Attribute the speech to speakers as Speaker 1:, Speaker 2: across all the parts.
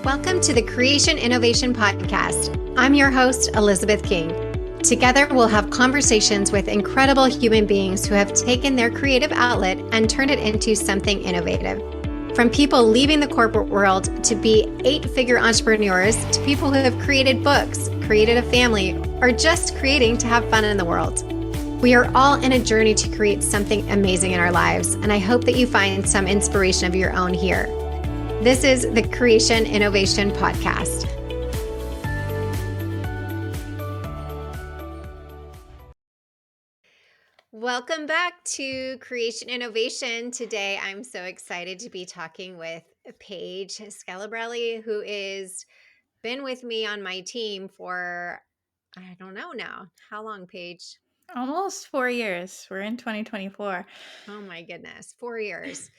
Speaker 1: Welcome to the Creation Innovation Podcast. I'm your host, Elizabeth King. Together, we'll have conversations with incredible human beings who have taken their creative outlet and turned it into something innovative. From people leaving the corporate world to be 8-figure entrepreneurs to people who have created books, created a family, or just creating to have fun in the world. We are all in a journey to create something amazing in our lives, and I hope that you find some inspiration of your own here. This is the Creation Innovation Podcast. Welcome back to Creation Innovation. Today, I'm so excited to be talking with Paige Scalabrelli, who is been with me on my team for, I don't know now. How long, Paige?
Speaker 2: Almost 4 years. We're in 2024.
Speaker 1: Oh my goodness, 4 years.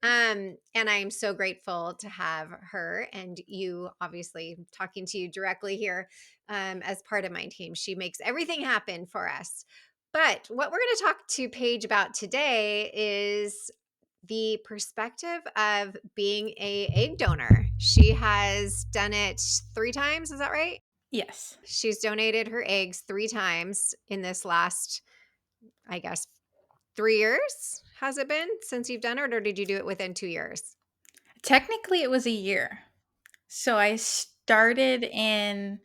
Speaker 1: And I'm so grateful to have her and you, obviously talking to you directly here as part of my team. She makes everything happen for us. But what we're going to talk to Paige about today is the perspective of being a egg donor. She has done it 3 times, is that right?
Speaker 2: Yes.
Speaker 1: She's donated her eggs 3 times in this last, I guess, 3 years has it been since you've done it, or did you do it within 2 years?
Speaker 2: Technically, it was a year. So I started in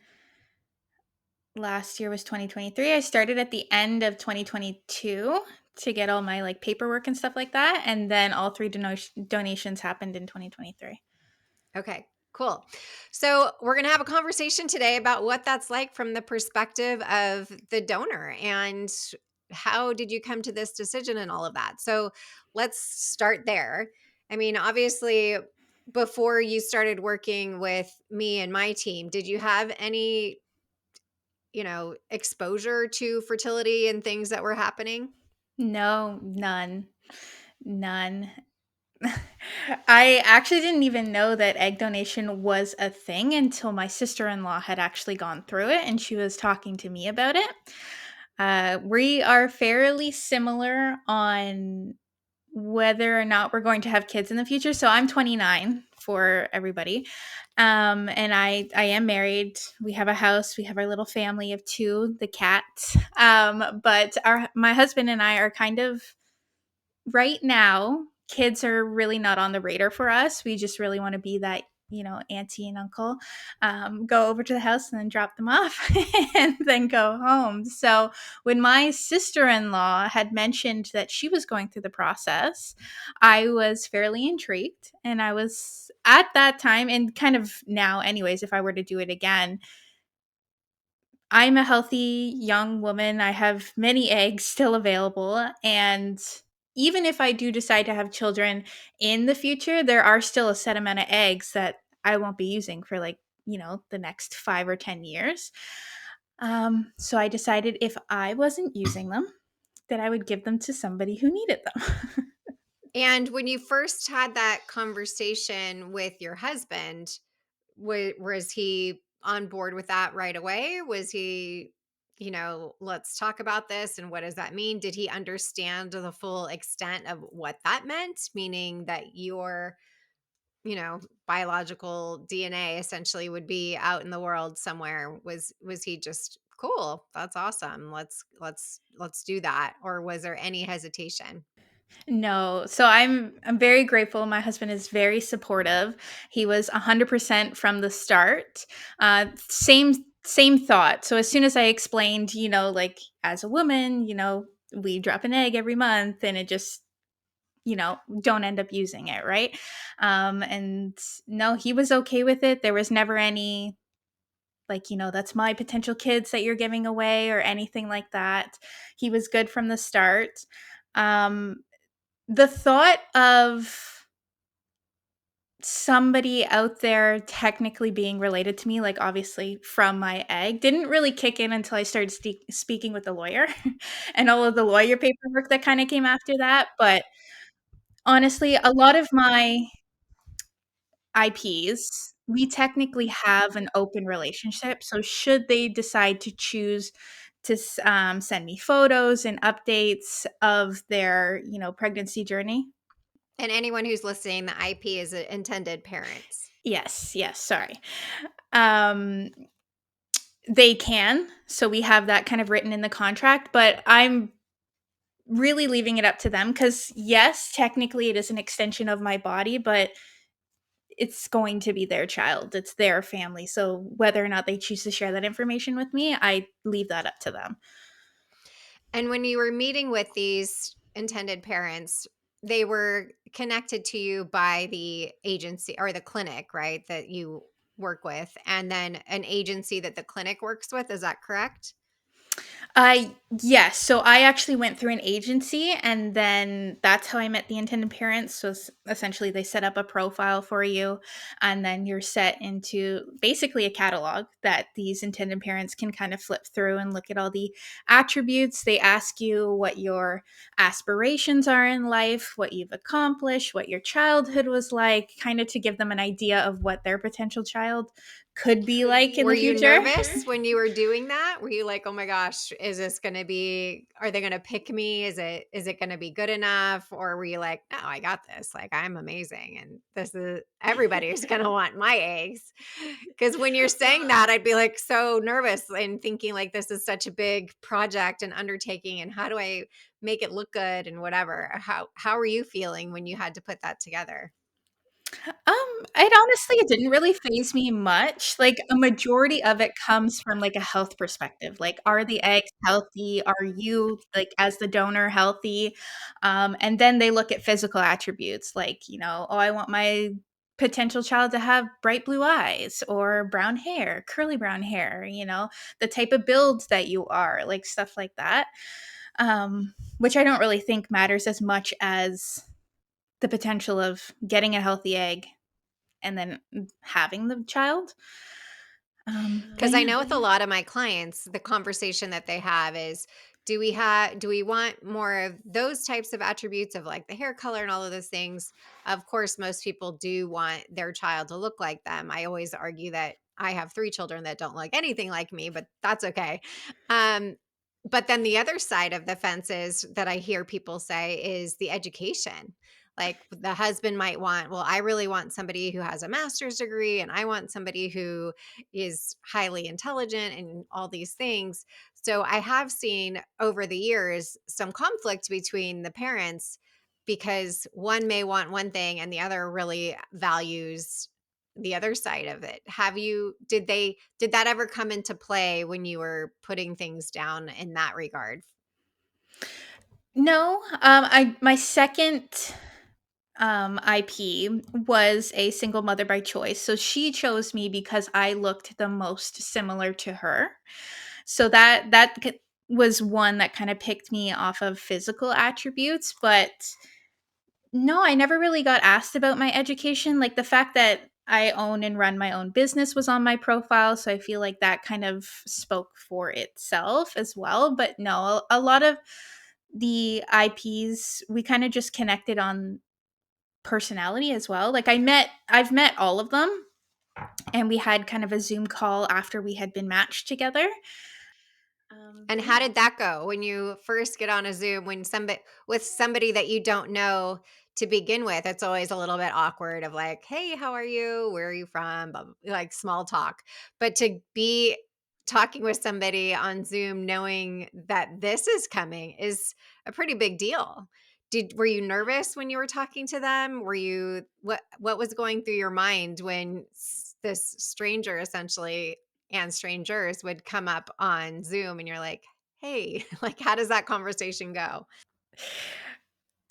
Speaker 2: last year was 2023. I started at the end of 2022 to get all my paperwork and stuff like that. And then all 3 donations happened in 2023.
Speaker 1: Okay, cool. So we're going to have a conversation today about what that's like from the perspective of the donor and how did you come to this decision and all of that. So let's start there. I mean, obviously, before you started working with me and my team, did you have any, exposure to fertility and things that were happening?
Speaker 2: No, none. None. I actually didn't even know that egg donation was a thing until my sister-in-law had actually gone through it and she was talking to me about it. We are fairly similar on whether or not we're going to have kids in the future. So I'm 29 for everybody. And I am married. We have a house. We have our little family of 2, the cats. But my husband and I are kind of right now, kids are really not on the radar for us. We just really want to be that, auntie and uncle, go over to the house and then drop them off and then go home. So when my sister-in-law had mentioned that she was going through the process, I was fairly intrigued. And I was at that time, and kind of now anyways, if I were to do it again, I'm a healthy young woman. I have many eggs still available. And even if I do decide to have children in the future, there are still a set amount of eggs that I won't be using for the next 5 or 10 years. So I decided if I wasn't using them, that I would give them to somebody who needed them.
Speaker 1: And when you first had that conversation with your husband, was he on board with that right away? Was he, let's talk about this and what does that mean? Did he understand the full extent of what that meant? Meaning that your, biological DNA essentially would be out in the world somewhere. Was he just cool? That's awesome. Let's do that. Or was there any hesitation?
Speaker 2: No. So I'm very grateful. My husband is very supportive. He was 100% from the start. Same thought. So as soon as I explained, as a woman, we drop an egg every month and it just don't end up using it, right? And no, he was okay with it. There was never any that's my potential kids that you're giving away or anything like that. He was good from the start. Um the thought of somebody out there technically being related to me, obviously from my egg, didn't really kick in until I started speaking with the lawyer and all of the lawyer paperwork that kind of came after that. But honestly, a lot of my IPs, we technically have an open relationship. So should they decide to choose to send me photos and updates of their pregnancy journey.
Speaker 1: And anyone who's listening, the IP is intended parents.
Speaker 2: Yes, yes, sorry. Um, they can, so we have that kind of written in the contract, but I'm really leaving it up to them because, yes, technically it is an extension of my body, but it's going to be their child. It's their family. So whether or not they choose to share that information with me, I leave that up to them.
Speaker 1: And when you were meeting with these intended parents, they were connected to you by the agency or the clinic, right? That you work with, and then an agency that the clinic works with. Is that correct?
Speaker 2: Yes. So I actually went through an agency, and then that's how I met the intended parents. So essentially, they set up a profile for you, and then you're set into basically a catalog that these intended parents can kind of flip through and look at all the attributes. They ask you what your aspirations are in life, what you've accomplished, what your childhood was like, kind of to give them an idea of what their potential child could be like in
Speaker 1: Were
Speaker 2: the
Speaker 1: you
Speaker 2: future.
Speaker 1: nervous when you were doing that? Were you like, "Oh my gosh, is this gonna be are they gonna pick me? Is it gonna be good enough?" Or were you like, "No, I got this. Like, I'm amazing, and this is everybody's gonna want my eggs." Because when you're saying that, I'd be, like, so nervous and thinking, like, this is such a big project and undertaking, and how do I make it look good and whatever. How were you feeling when you had to put that together?
Speaker 2: It didn't really phase me much. Like, a majority of it comes from, like, a health perspective. Like, are the eggs healthy? Are you, like, as the donor, healthy? And then they look at physical attributes like, "Oh, I want my potential child to have bright blue eyes or brown hair, curly brown hair," the type of build that you are, like, stuff like that. Which I don't really think matters as much as the potential of getting a healthy egg and then having the child. But
Speaker 1: Because I
Speaker 2: yeah.
Speaker 1: know with a lot of my clients, the conversation that they have is, do we want more of those types of attributes of like the hair color and all of those things? Of course, most people do want their child to look like them. I always argue that I have 3 children that don't look anything like me, but that's okay. Um, but then the other side of the fence is that I hear people say is the education. Like the husband might want, well, I really want somebody who has a master's degree, and I want somebody who is highly intelligent and all these things. So I have seen over the years some conflict between the parents because one may want one thing and the other really values the other side of it. Did that ever come into play when you were putting things down in that regard?
Speaker 2: No, I my second IP was a single mother by choice. So she chose me because I looked the most similar to her. So was one that kind of picked me off of physical attributes, but no, I never really got asked about my education. Like, the fact that I own and run my own business was on my profile, so I feel like that kind of spoke for itself as well. But no, a lot of the IPs, we kind of just connected on personality as well. Like, I've met all of them, and we had kind of a Zoom call after we had been matched together.
Speaker 1: And
Speaker 2: But
Speaker 1: how
Speaker 2: yeah.
Speaker 1: did that go when you first get on a Zoom when somebody with somebody that you don't know to begin with? It's always a little bit awkward of like, "Hey, how are you? Where are you from?" Blah, blah, like small talk. But to be talking with somebody on Zoom knowing that this is coming is a pretty big deal. Were you nervous when you were talking to them? Were you what was going through your mind when this stranger essentially and strangers would come up on Zoom and you're like, "Hey," like, how does that conversation go?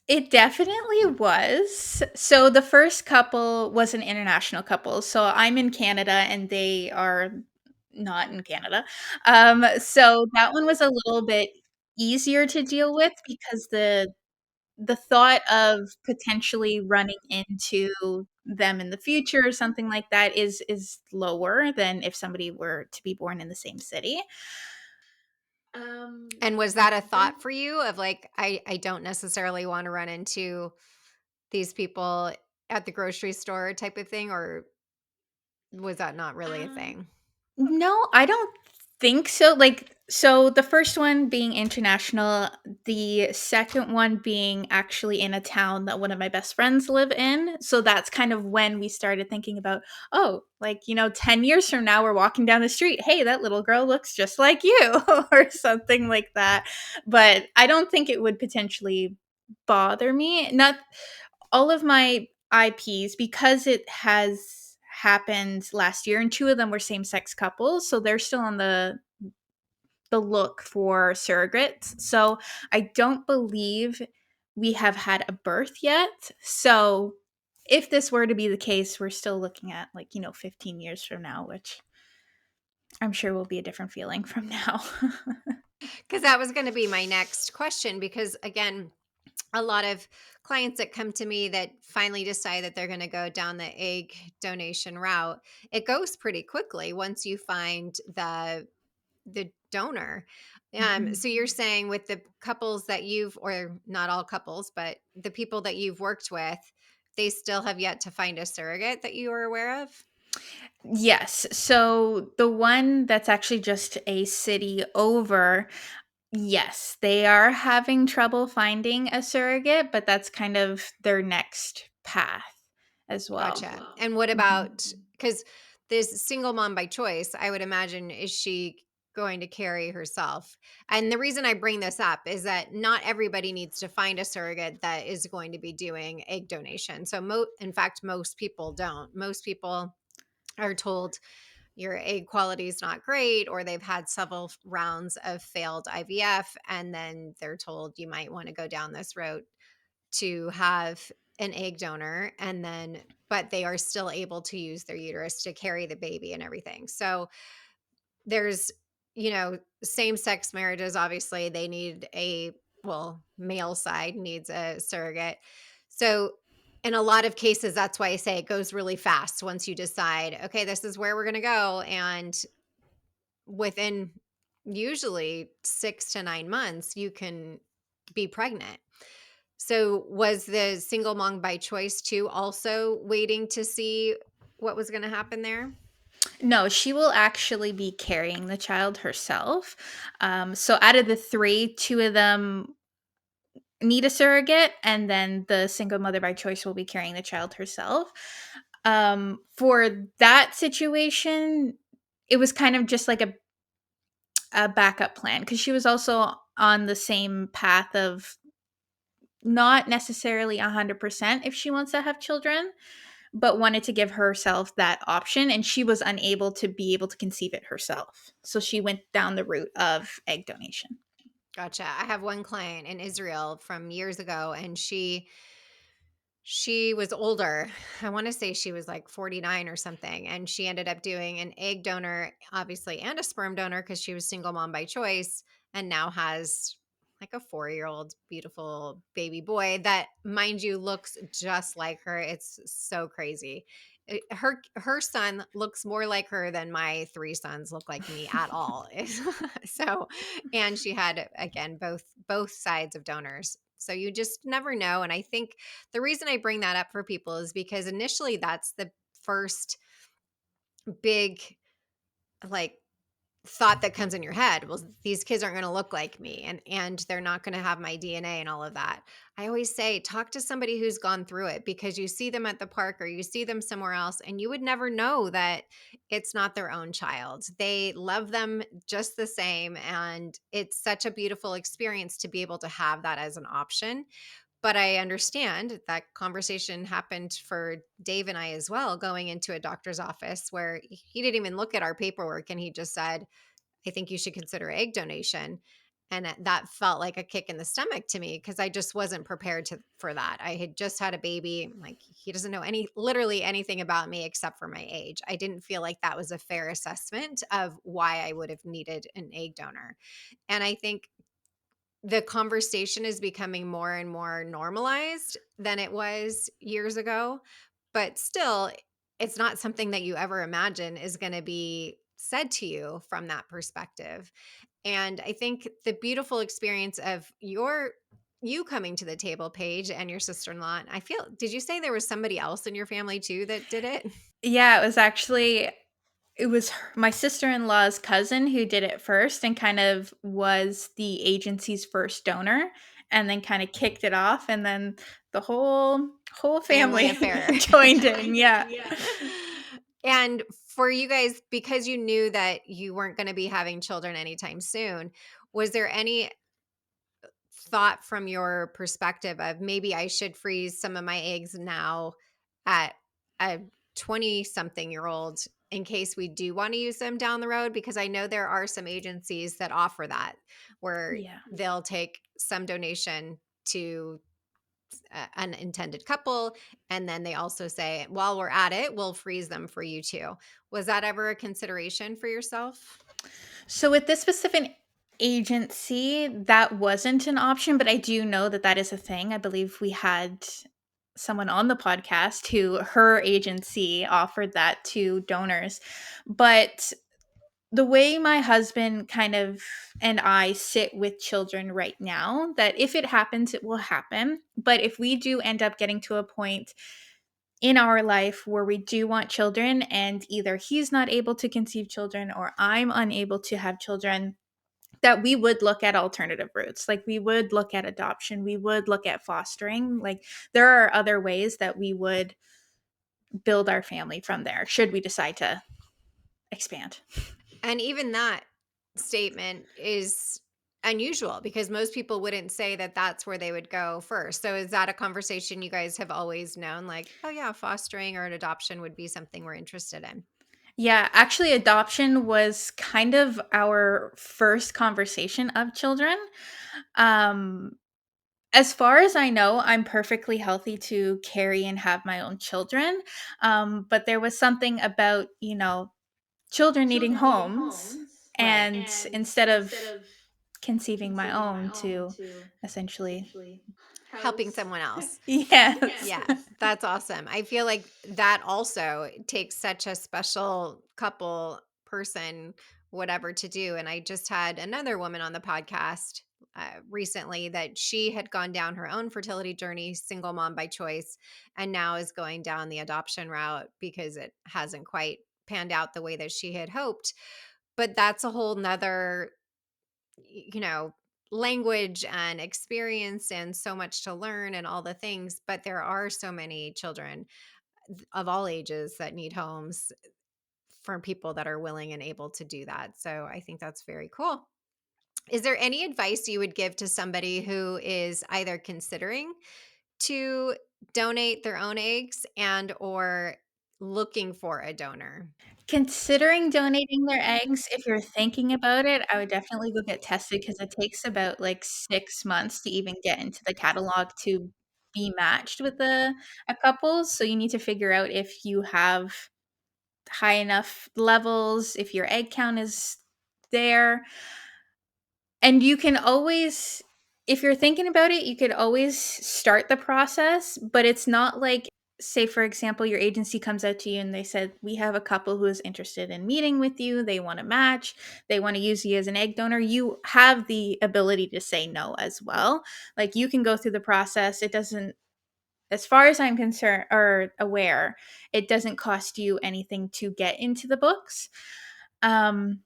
Speaker 2: It definitely was. So the first couple was an international couple. So I'm in Canada and they are not in Canada. So that one was a little bit easier to deal with because the thought of potentially running into them in the future or something like that is lower than if somebody were to be born in the same city. Um,
Speaker 1: And was that a
Speaker 2: then
Speaker 1: thought for you of like, I don't necessarily wanna run into these people at the grocery store type of thing, or was that not really a
Speaker 2: um
Speaker 1: thing?
Speaker 2: No, I don't. think so. Like, so the first one being international, the second one being actually in a town that one of my best friends live in. So that's kind of when we started thinking about, oh, like, 10 years from now, we're walking down the street. Hey, that little girl looks just like you, or something like that. But I don't think it would potentially bother me. Not all of my IPs, because it has happened last year, and two of them were same sex couples. So they're still on the look for surrogates. So I don't believe we have had a birth yet. So if this were to be the case, we're still looking at, like, 15 years from now, which I'm sure will be a different feeling from now.
Speaker 1: Because that was going to be my next question. Because again, a lot of clients that come to me that finally decide that they're going to go down the egg donation route, it goes pretty quickly once you find the donor.
Speaker 2: Mhm.
Speaker 1: So you're saying with the couples that or not all couples, but the people that you've worked with, they still have yet to find a surrogate that you are aware of?
Speaker 2: Yes. So the one that's actually just a city over, yes, they are having trouble finding a surrogate, but that's kind of their next path as well.
Speaker 1: Gotcha. And what
Speaker 2: Mhm.
Speaker 1: about, because this single mom by choice, I would imagine, is she going to carry herself? And the reason I bring this up is that not everybody needs to find a surrogate that is going to be doing egg donation. So, in fact, most people don't. Most people are told your egg quality is not great, or they've had several rounds of failed IVF, and then they're told you might want to go down this road to have an egg donor, and then but they are still able to use their uterus to carry the baby and everything. So there's, same sex marriages, obviously they need male side needs a surrogate. So in a lot of cases, that's why I say it goes really fast once you decide, okay, this is where we're going to go. And within usually 6 to 9 months, you can be pregnant. So was the single mom by choice too also waiting to see what was going to happen there?
Speaker 2: No, she will actually be carrying the child herself. So out of the three, two of them need a surrogate, and then the single mother by choice will be carrying the child herself. For that situation, it was kind of just like a backup plan, because she was also on the same path of not necessarily 100% if she wants to have children, but wanted to give herself that option, and she was unable to be able to conceive it herself. So she went down the route of egg donation.
Speaker 1: Gotcha. I have one client in Israel from years ago, and she was older. I want to say she was like 49 or something. And she ended up doing an egg donor, obviously, and a sperm donor because she was single mom by choice, and now has like a 4-year-old beautiful baby boy that, mind you, looks just like her. It's so crazy. Her son looks more like her than my three sons look like me at all. So, and she had, again, both sides of donors. So you just never know. And I think the reason I bring that up for people is because initially that's the first big, like, thought that comes in your head. Well, these kids aren't going to look like me, and they're not going to have my DNA and all of that. I always say talk to somebody who's gone through it, because you see them at the park or you see them somewhere else and you would never know that it's not their own child. They love them just the same, and it's such a beautiful experience to be able to have that as an option. But I understand that conversation happened for Dave and I as well, going into a doctor's office where he didn't even look at our paperwork and he just said, I think you should consider egg donation. And that felt like a kick in the stomach to me, because I just wasn't prepared for that. I had just had a baby. Like, he doesn't know literally anything about me except for my age. I didn't feel like that was a fair assessment of why I would have needed an egg donor. And I think the conversation is becoming more and more normalized than it was years ago. But still, it's not something that you ever imagine is going to be said to you from that perspective. And I think the beautiful experience of you coming to the table, Paige, and your sister-in-law. And I feel, did you say there was somebody else in your family too that did it?
Speaker 2: Yeah, it was actually it was my sister-in-law's cousin who did it first and kind of was the agency's first donor, and then kind of kicked it off, and then the whole
Speaker 1: Family
Speaker 2: family
Speaker 1: affair.
Speaker 2: joined in. Yeah.
Speaker 1: And for you guys, because you knew that you weren't going to be having children anytime soon, was there any thought from your perspective of maybe I should freeze some of my eggs now at a 20 something year old in case we do want to use them down the road? Because I know there are some agencies that offer that where
Speaker 2: Yeah.
Speaker 1: they'll take some donation to an intended couple. And then they also say, while we're at it, we'll freeze them for you too. Was that ever a consideration for yourself?
Speaker 2: So with this specific agency, that wasn't an option, but I do know that that is a thing. I believe we had someone on the podcast who her agency offered that to donors. But the way my husband kind of and I sit with children right now, that if it happens, it will happen. But if we do end up getting to a point in our life where we do want children and either he's not able to conceive children or I'm unable to have children, that we would look at alternative routes. Like we would look at adoption, we would look at fostering. Like there are other ways that we would build our family from there should we decide to expand.
Speaker 1: And even that statement is unusual because most people wouldn't say that that's where they would go first. So is that a conversation you guys have always known like, oh yeah, fostering or an adoption would be something we're interested in?
Speaker 2: Yeah, actually, adoption was kind of our first conversation of children. Um, as far as I know, I'm perfectly healthy to carry and have my own children. But there was something about, children needing homes,
Speaker 1: Right.
Speaker 2: and instead of conceiving my own to essentially
Speaker 1: Helping someone else.
Speaker 2: yes.
Speaker 1: Yeah, that's awesome. I feel like that also takes such a special couple person, whatever to do. And I just had another woman on the podcast recently that she had gone down her own fertility journey, single mom by choice, and now is going down the adoption route because it hasn't quite panned out the way that she had hoped. But that's a whole nother, you know, language and experience and so much to learn and all the things. But there are so many children of all ages that need homes from people that are willing and able to do that. So I think that's very cool. Is there any advice you would give to somebody who is either considering to donate their own eggs and or looking for a donor?
Speaker 2: Considering donating their eggs, if you're thinking about it, I would definitely go get tested because it takes about like 6 months to even get into the catalog to be matched with a couple. So you need to figure out if you have high enough levels, if your egg count is there. And you can always, if you're thinking about it, you could always start the process, but it's not like, say, for example, your agency comes out to you and they said, we have a couple who is interested in meeting with you. They want to match, they want to use you as an egg donor. You have the ability to say no as well. Like you can go through the process. It doesn't, as far as I'm concerned or aware, it doesn't cost you anything to get into the books. Um,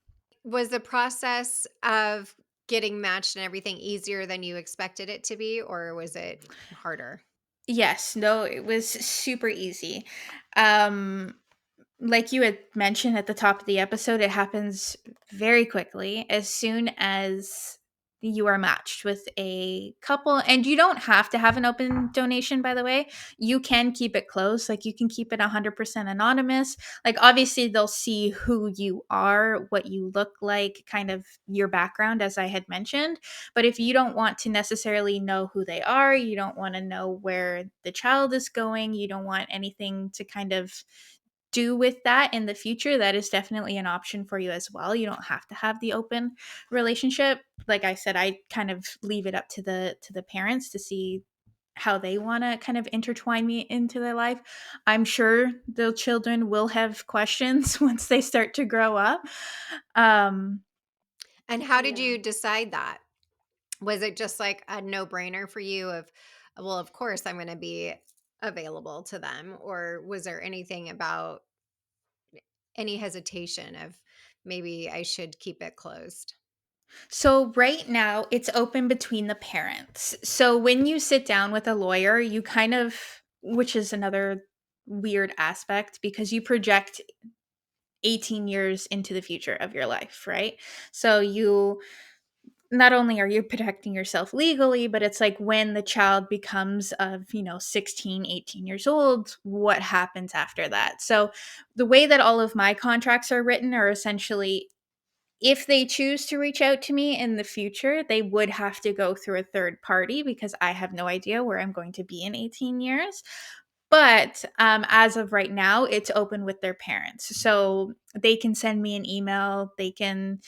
Speaker 1: Was the process of getting matched and everything easier than you expected it to be, or was it harder?
Speaker 2: yes, no, it was super easy. Um, like you had mentioned at the top of the episode, it happens very quickly as soon as you are matched with a couple. And you don't have to have an open donation, by the way. You can keep it close. Like you can keep it 100% anonymous. Like obviously, they'll see who you are, what you look like, kind of your background, as I had mentioned. But if you don't want to necessarily know who they are, you don't want to know where the child is going, you don't want anything to kind of do with that in the future, that is definitely an option for you as well. You don't have to have the open relationship. Like I said, I kind of leave it up to the parents to see how they want to kind of intertwine me into their life. I'm sure the children will have questions once they start to grow up. Um
Speaker 1: And how did you decide that? Was it just like a no-brainer for you of, well, of course I'm going to be available to them, or was there anything about any hesitation of maybe I should keep it closed?
Speaker 2: So right now it's open between the parents. So when you sit down with a lawyer, you kind of, which is another weird aspect because you project 18 years into the future of your life, right? So you not only are you protecting yourself legally, but it's like when the child becomes of, 16, 18 years old, what happens after that? So the way that all of my contracts are written are essentially if they choose to reach out to me in the future, they would have to go through a third party because I have no idea where I'm going to be in 18 years. But as of right now, it's open with their parents. So they can send me an email. They can,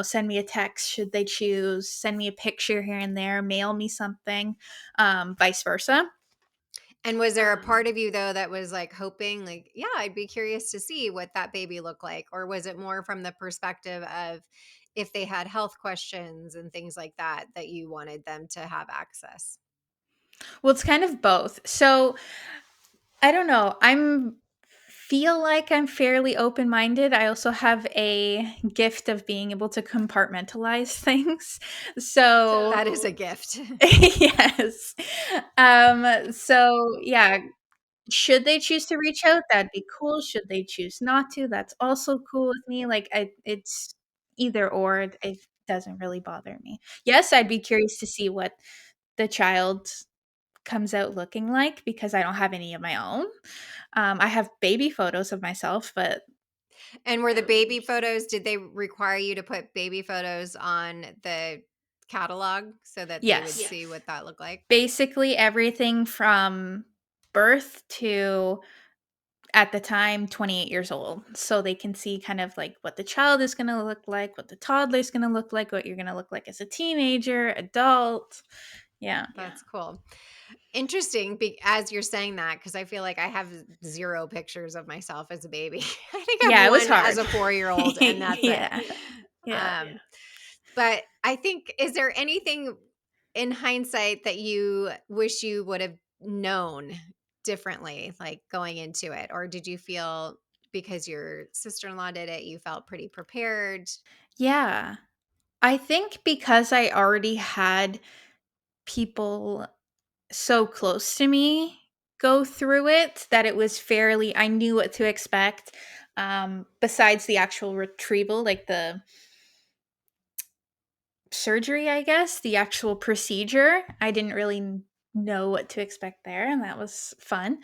Speaker 2: send me a text should they choose, send me a picture here and there, mail me something, vice versa.
Speaker 1: And was there a part of you though that was like hoping like, yeah, I'd be curious to see what that baby looked like? Or was it more from the perspective of if they had health questions and things like that, that you wanted them to have access?
Speaker 2: Well, it's kind of both. So I don't know. I'm feel like I'm fairly open-minded. I also have a gift of being able to compartmentalize things. So
Speaker 1: That is a gift.
Speaker 2: yes. So yeah, should they choose to reach out, that'd be cool. Should they choose not to, that's also cool with me. Like it's either or. It doesn't really bother me. Yes, I'd be curious to see what the child comes out looking like because I don't have any of my own. I have baby photos of myself, but
Speaker 1: And were the baby photos, did they require you to put baby photos on the catalog so that they would
Speaker 2: yes.
Speaker 1: see what that looked like?
Speaker 2: Basically everything from birth to at the time 28 years old. So they can see kind of like what the child is going to look like, what the toddler is going to look like, what you're going to look like as a teenager, adult. Yeah.
Speaker 1: That's cool. Interesting as you're saying that because I feel like I have zero pictures of myself as a baby. I think I have
Speaker 2: Yeah, it was
Speaker 1: one as
Speaker 2: hard.
Speaker 1: a 4-year-old and that's it.
Speaker 2: Yeah. Yeah.
Speaker 1: But I think, is there anything in hindsight that you wish you would have known differently, like going into it? Or did you feel because your sister-in-law did it, you felt pretty prepared?
Speaker 2: Yeah. I think because I already had people so close to me go through it that it was fairly I knew what to expect. Besides the actual retrieval, like the surgery, I guess, the actual procedure, I didn't really know what to expect there, and that was fun.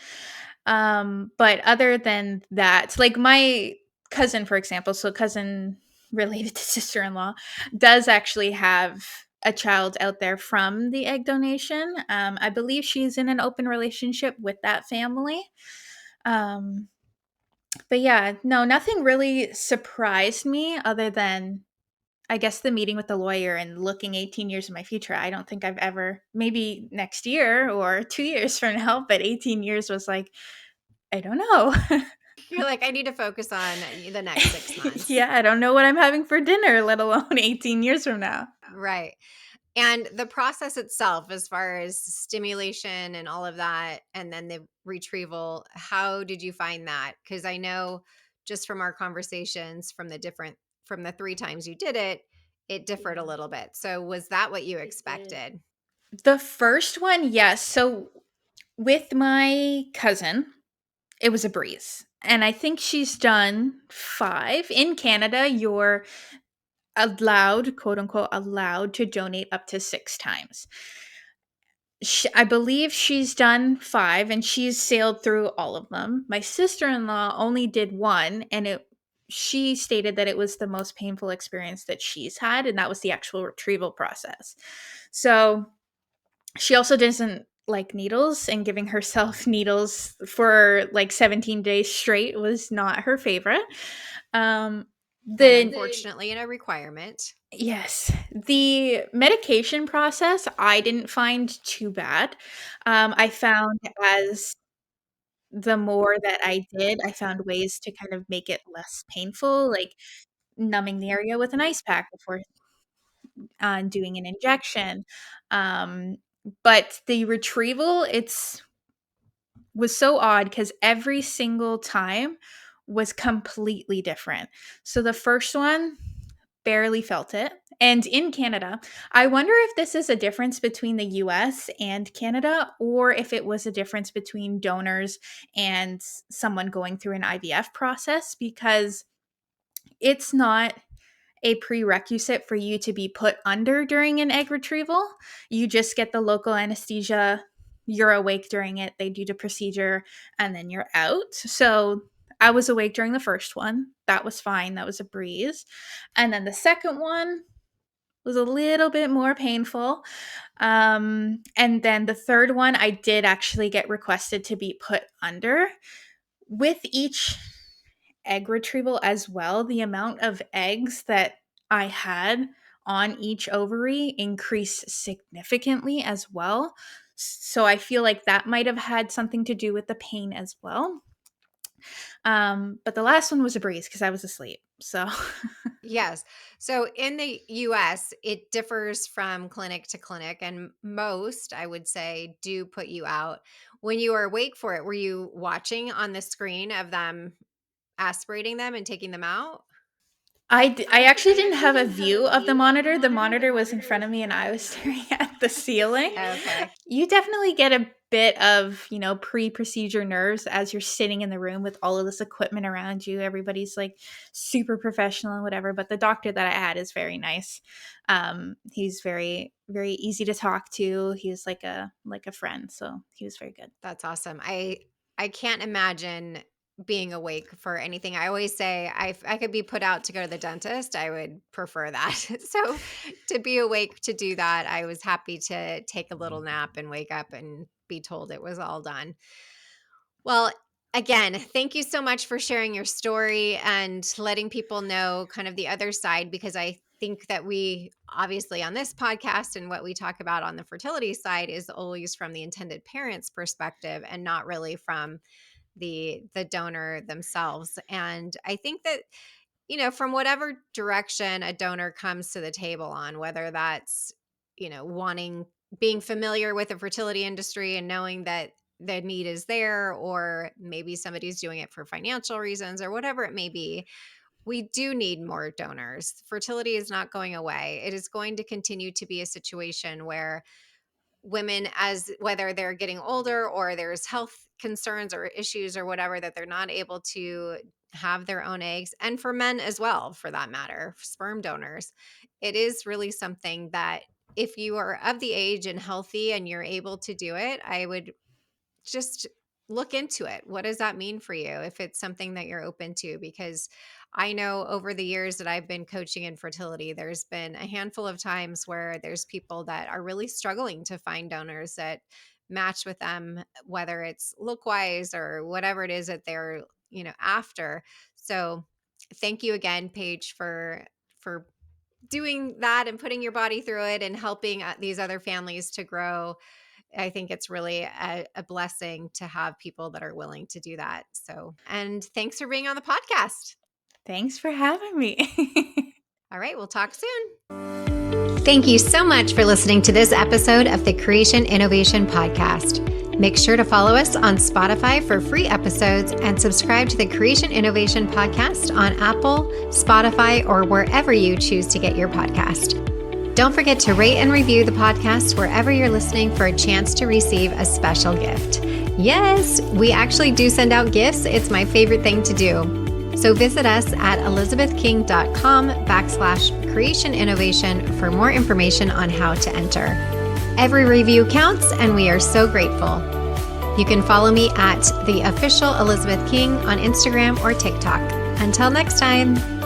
Speaker 2: But other than that, like my cousin, for example, so cousin related to sister-in-law, does actually have a child out there from the egg donation. I believe she's in an open relationship with that family. Um, but yeah, no, nothing really surprised me other than I guess the meeting with the lawyer and looking 18 years in my future. I don't think I've ever, maybe next year or 2 years from now, but 18 years was like, I don't know.
Speaker 1: You're like, I need to focus on the next 6 months.
Speaker 2: Yeah, I don't know what I'm having for dinner, let alone 18 years from now.
Speaker 1: Right. And the process itself, as far as stimulation and all of that, and then the retrieval, how did you find that? Because I know just from our conversations from the 3 times you did it, it differed a little bit. So was that what you expected?
Speaker 2: The first one, yes. So with my cousin, it was a breeze. And I think she's done 5. In Canada, you're allowed, quote unquote, allowed to donate up to 6 times. I believe she's done 5 and she's sailed through all of them. My sister-in-law only did 1 and she stated that it was the most painful experience that she's had and that was the actual retrieval process. So, she also doesn't like needles and giving herself needles for like 17 days straight was not her favorite. Um
Speaker 1: And
Speaker 2: the
Speaker 1: unfortunately, a requirement.
Speaker 2: Yes. The medication process, I didn't find too bad. I found as the more that I did, I found ways to kind of make it less painful, like numbing the area with an ice pack before doing an injection. Um, but the retrieval, it's was so odd because every single time was completely different. So the first one, barely felt it. And in Canada, I wonder if this is a difference between the US and Canada, or if it was a difference between donors and someone going through an IVF process, because it's not a prerequisite for you to be put under during an egg retrieval. You just get the local anesthesia, you're awake during it, they do the procedure, and then you're out. So I was awake during the first one. That was fine. That was a breeze. And then the second one was a little bit more painful. And then the third one, I did actually get requested to be put under. With each egg retrieval as well, the amount of eggs that I had on each ovary increased significantly as well. So I feel like that might have had something to do with the pain as well. But the last one was a breeze because I was asleep. So
Speaker 1: Yes. So in the US, it differs from clinic to clinic, and most, I would say, do put you out. When you were awake for it, were you watching on the screen of them aspirating them and taking them out?
Speaker 2: I actually didn't have a view of the monitor. The monitor was in front of me and I was staring at the ceiling.
Speaker 1: Okay.
Speaker 2: You definitely get a bit of, pre-procedure nerves as you're sitting in the room with all of this equipment around you. Everybody's like super professional and whatever, but the doctor that I had is very nice. He's very, very easy to talk to. He's like a friend, so he was very good.
Speaker 1: That's awesome. I can't imagine being awake for anything. I always say if I could be put out to go to the dentist, I would prefer that. So to be awake to do that, I was happy to take a little nap and wake up and be told it was all done. Well, again, thank you so much for sharing your story and letting people know kind of the other side, because I think that we obviously on this podcast and what we talk about on the fertility side is always from the intended parent's perspective and not really from the donor themselves. And I think that from whatever direction a donor comes to the table on, whether that's, wanting, being familiar with the fertility industry and knowing that the need is there, or maybe somebody's doing it for financial reasons or whatever it may be, we do need more donors. Fertility is not going away. It is going to continue to be a situation where women, as whether they're getting older or there's health concerns or issues or whatever, that they're not able to have their own eggs, and for men as well, for that matter, sperm donors, it is really something that if you are of the age and healthy and you're able to do it, I would just look into it. What does that mean for you if it's something that you're open to? Because I know over the years that I've been coaching in fertility, there's been a handful of times where there's people that are really struggling to find donors that match with them, whether it's look wise or whatever it is that they're, after. So thank you again, Paige, for doing that and putting your body through it and helping these other families to grow. I think it's really a blessing to have people that are willing to do that. So, and thanks for being on the podcast.
Speaker 2: Thanks for having me.
Speaker 1: All right, we'll talk soon. Thank you so much for listening to this episode of the Creation Innovation Podcast. Make sure to follow us on Spotify for free episodes and subscribe to the Creation Innovation Podcast on Apple, Spotify, or wherever you choose to get your podcast. Don't forget to rate and review the podcast wherever you're listening for a chance to receive a special gift. Yes, we actually do send out gifts. It's my favorite thing to do. So visit us at elizabethking.com/creation innovation for more information on how to enter. Every review counts, and we are so grateful. You can follow me at the official Elizabeth King on Instagram or TikTok. Until next time.